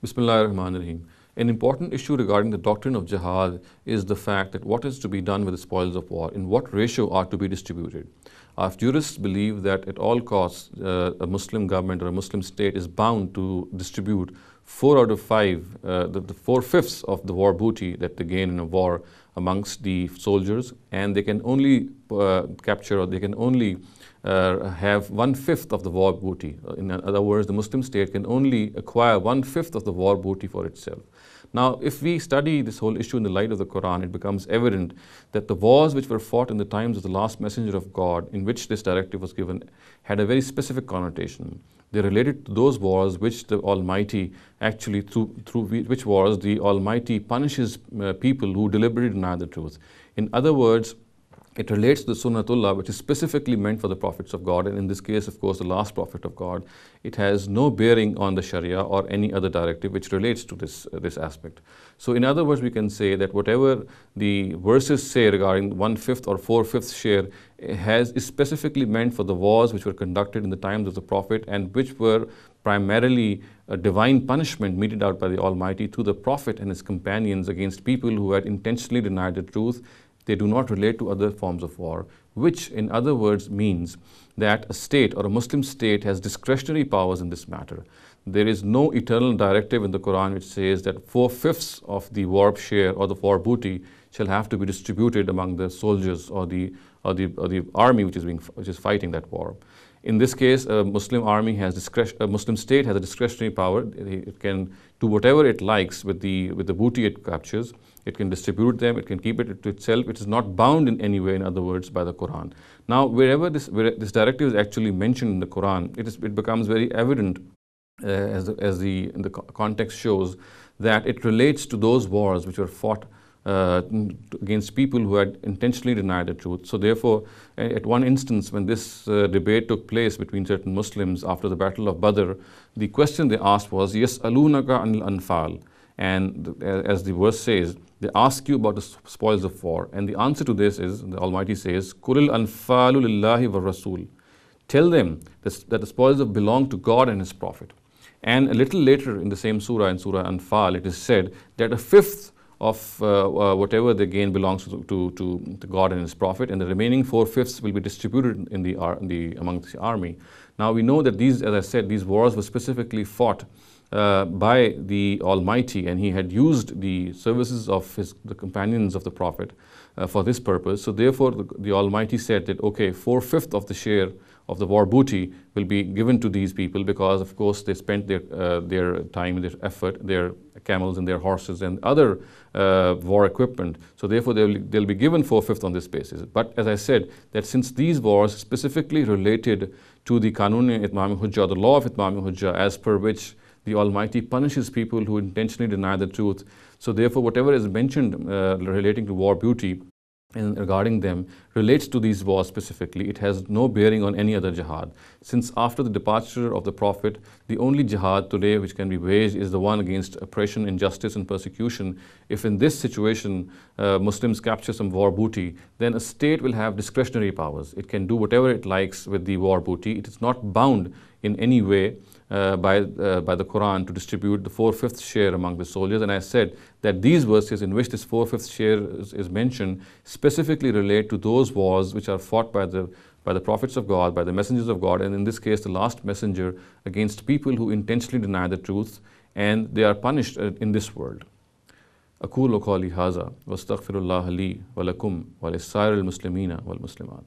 Bismillahirrahmanirrahim. An important issue regarding the doctrine of jihad is the fact that what is to be done with the spoils of war, in what ratio are to be distributed. Our jurists believe that at all costs a Muslim government or a Muslim state is bound to distribute 4 out of 5, the 4/5 of the war booty that they gain in a war amongst the soldiers, and they can only capture, or they can only have 1/5 of the war booty. In other words, the Muslim state can only acquire 1/5 of the war booty for itself. Now, if we study this whole issue in the light of the Quran, it becomes evident that the wars which were fought in the times of the last messenger of God, in which this directive was given, had a very specific connotation. They related to those wars which the Almighty actually, through which wars the Almighty punishes people who deliberately deny the truth. In other words, it relates to the Sunnatullah, which is specifically meant for the prophets of God, and in this case, of course, the last prophet of God. It has no bearing on the Sharia or any other directive which relates to this aspect. So in other words, we can say that whatever the verses say regarding 1/5 or 4/5 share is specifically meant for the wars which were conducted in the times of the prophet, and which were primarily a divine punishment meted out by the Almighty to the prophet and his companions against people who had intentionally denied the truth. They do not relate to other forms of war, which in other words means that a state or a Muslim state has discretionary powers in this matter. There is no eternal directive in the Quran which says that 4/5 of the war share or the war booty shall have to be distributed among the soldiers or the army which is fighting that war. In this case, a Muslim army has discretion. A Muslim state has a discretionary power. It can do whatever it likes with the booty it captures. It can distribute them. It can keep it to itself. It is not bound in any way, in other words, by the Quran. Now, where this directive is actually mentioned in the Quran, it becomes very evident as the context shows that it relates to those wars which were fought against people who had intentionally denied the truth. So therefore, at one instance when this debate took place between certain Muslims after the Battle of Badr, the question they asked was, "Yas'alunaka anil anfal." And as the verse says, they ask you about the spoils of war. And the answer to this is, the Almighty says, "Kulil anfalu lillahi wa rasul." Tell them that the spoils belong to God and His Prophet. And a little later in the same surah, in Surah Anfal, it is said that 1/5 of whatever they gain belongs to God and His Prophet, and the remaining 4/5 will be distributed amongst the army. Now we know that these, as I said, these wars were specifically fought by the Almighty, and He had used the services of the companions of the Prophet for this purpose. So therefore, the Almighty said that, okay, 4/5 of the share of the war booty will be given to these people, because of course they spent their time, their effort, their camels and their horses and other war equipment. So therefore they'll be given 4/5 on this basis. But as I said, that since these wars specifically related to the Qanun-e-Itmam Hujjah, the law of Itmam Hujjah, as per which the Almighty punishes people who intentionally deny the truth. So therefore, whatever is mentioned relating to war booty and regarding them relates to these wars specifically. It has no bearing on any other jihad. Since after the departure of the Prophet, the only jihad today which can be waged is the one against oppression, injustice and persecution. If in this situation Muslims capture some war booty, then a state will have discretionary powers. It can do whatever it likes with the war booty. It is not bound in any way by the Quran to distribute the 4/5 share among the soldiers. And I said that these verses in which this 4/5 share is mentioned specifically relate to those wars which are fought by the prophets of God, by the messengers of God, and in this case the last messenger, against people who intentionally deny the truth, and they are punished in this world. أقول قولي هذا وأستغفر الله لي ولكم ولسائر المسلمين والمسلمات.